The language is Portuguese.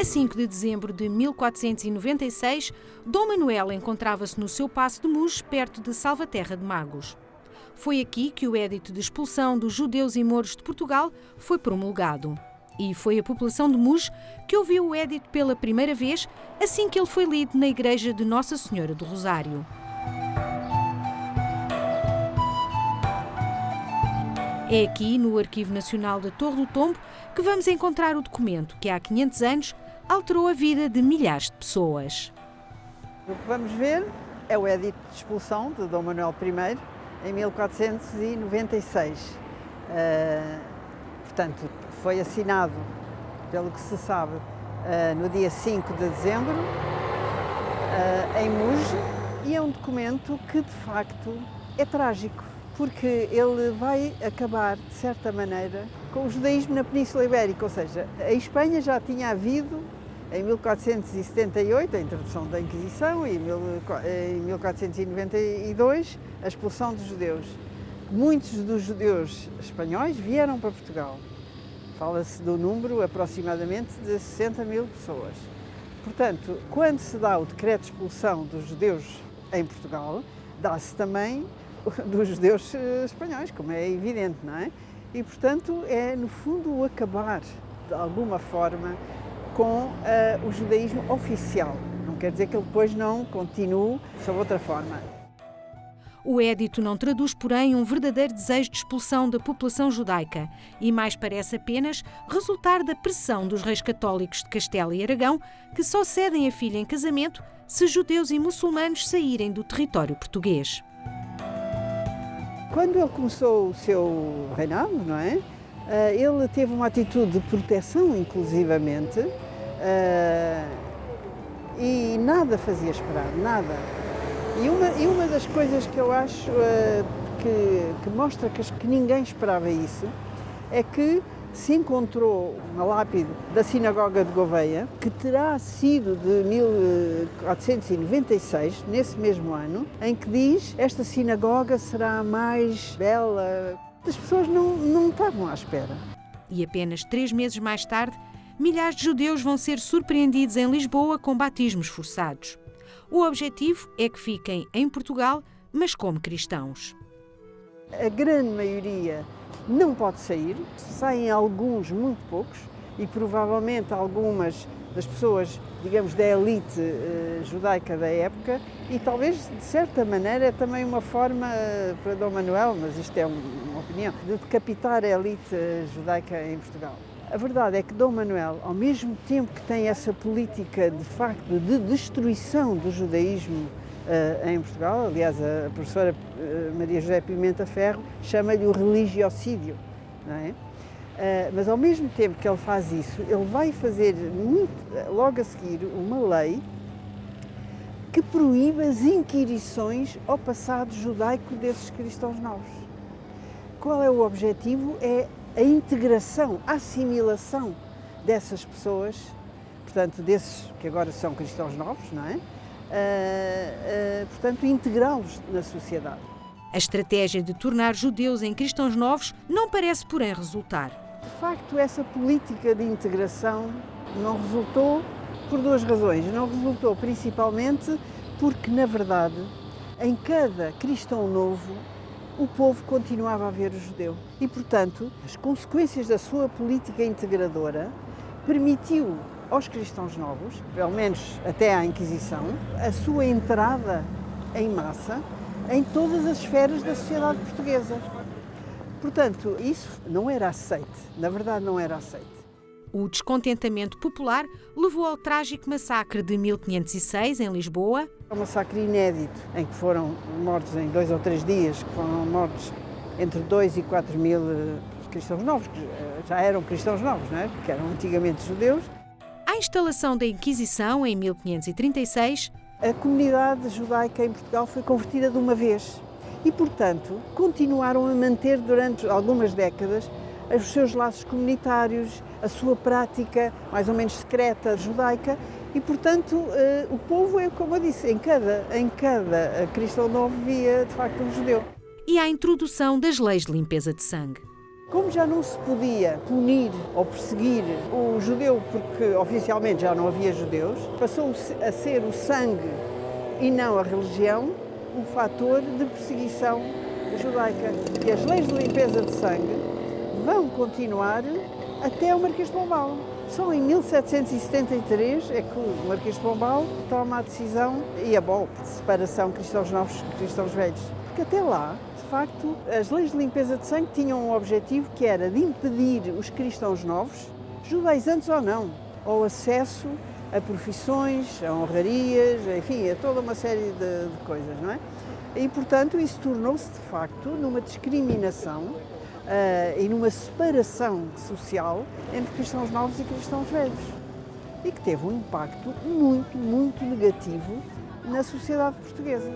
A 5 de dezembro de 1496, Dom Manuel encontrava-se no seu paço de Muge, perto de Salvaterra de Magos. Foi aqui que o Édito de expulsão dos judeus e mouros de Portugal foi promulgado. E foi a população de Muge que ouviu o Édito pela primeira vez, assim que ele foi lido na igreja de Nossa Senhora do Rosário. É aqui, no Arquivo Nacional da Torre do Tombo, que vamos encontrar o documento que há 500 anos alterou a vida de milhares de pessoas. O que vamos ver é o Édito de expulsão de Dom Manuel I, em 1496. Portanto, foi assinado, pelo que se sabe, no dia 5 de dezembro, em Muge, e é um documento que, de facto, é trágico, porque ele vai acabar, de certa maneira, com o judaísmo na Península Ibérica, ou seja, em Espanha já tinha havido, em 1478, a introdução da Inquisição, e em 1492, a expulsão dos judeus. Muitos dos judeus espanhóis vieram para Portugal. Fala-se do número aproximadamente de 60 mil pessoas. Portanto, quando se dá o decreto de expulsão dos judeus em Portugal, dá-se também dos judeus espanhóis, como é evidente, não é? E, portanto, é, no fundo, o acabar, de alguma forma, com o judaísmo oficial. Não quer dizer que ele depois não continue sob outra forma. O Édito não traduz, porém, um verdadeiro desejo de expulsão da população judaica e mais parece apenas resultar da pressão dos reis católicos de Castela e Aragão, que só cedem a filha em casamento se judeus e muçulmanos saírem do território português. Quando ele começou o seu reinado, não é? Ele teve uma atitude de proteção, inclusivamente, e nada fazia esperar, nada. E uma das coisas que eu acho que mostra que ninguém esperava isso é que se encontrou uma lápide da Sinagoga de Gouveia, que terá sido de 1496, nesse mesmo ano, em que diz: esta sinagoga será a mais bela. As pessoas não estavam à espera. E apenas 3 meses mais tarde, milhares de judeus vão ser surpreendidos em Lisboa com batismos forçados. O objetivo é que fiquem em Portugal, mas como cristãos. A grande maioria não pode sair, saem alguns, muito poucos, e provavelmente algumas das pessoas, digamos, da elite judaica da época, e talvez, de certa maneira, é também uma forma para Dom Manuel, mas isto é uma opinião, de decapitar a elite judaica em Portugal. A verdade é que Dom Manuel, ao mesmo tempo que tem essa política, de facto, de destruição do judaísmo em Portugal, aliás, a professora Maria José Pimenta Ferro chama-lhe o religiocídio, não é? Mas ao mesmo tempo que ele faz isso, ele vai fazer logo a seguir uma lei que proíbe as inquirições ao passado judaico desses cristãos novos. Qual é o objetivo? É a integração, a assimilação dessas pessoas, portanto, desses que agora são cristãos novos, não é? Portanto, integrá-los na sociedade. A estratégia de tornar judeus em cristãos novos não parece, porém, resultar. De facto, essa política de integração não resultou por 2 razões. Não resultou principalmente porque, na verdade, em cada cristão novo, o povo continuava a ver o judeu. E, portanto, as consequências da sua política integradora permitiu aos cristãos novos, pelo menos até à Inquisição, a sua entrada em massa em todas as esferas da sociedade portuguesa. Portanto, isso não era aceite, na verdade não era aceite. O descontentamento popular levou ao trágico massacre de 1506 em Lisboa. É um massacre inédito, em que foram mortos em 2 ou 3 dias, que foram mortos entre 2 e 4 mil cristãos novos, que já eram cristãos novos, não é? Porque eram antigamente judeus. À instalação da Inquisição, em 1536, a comunidade judaica em Portugal foi convertida de uma vez e, portanto, continuaram a manter durante algumas décadas os seus laços comunitários, a sua prática mais ou menos secreta judaica e, portanto, o povo é, como eu disse, em cada cristão novo via, de facto, um judeu. E à introdução das leis de limpeza de sangue. Como já não se podia punir ou perseguir o judeu, porque oficialmente já não havia judeus, passou a ser o sangue e não a religião um fator de perseguição judaica. E as leis de limpeza de sangue vão continuar até o Marquês de Pombal. Só em 1773 é que o Marquês de Pombal toma a decisão e abole de separação cristãos novos e cristãos velhos. Porque até lá, de facto, as leis de limpeza de sangue tinham um objetivo que era de impedir os cristãos novos, judaizantes ou não, ao acesso a profissões, a honrarias, enfim, a toda uma série de coisas, não é? E, portanto, isso tornou-se, de facto, numa discriminação e numa separação social entre cristãos novos e cristãos velhos. E que teve um impacto muito, muito negativo na sociedade portuguesa.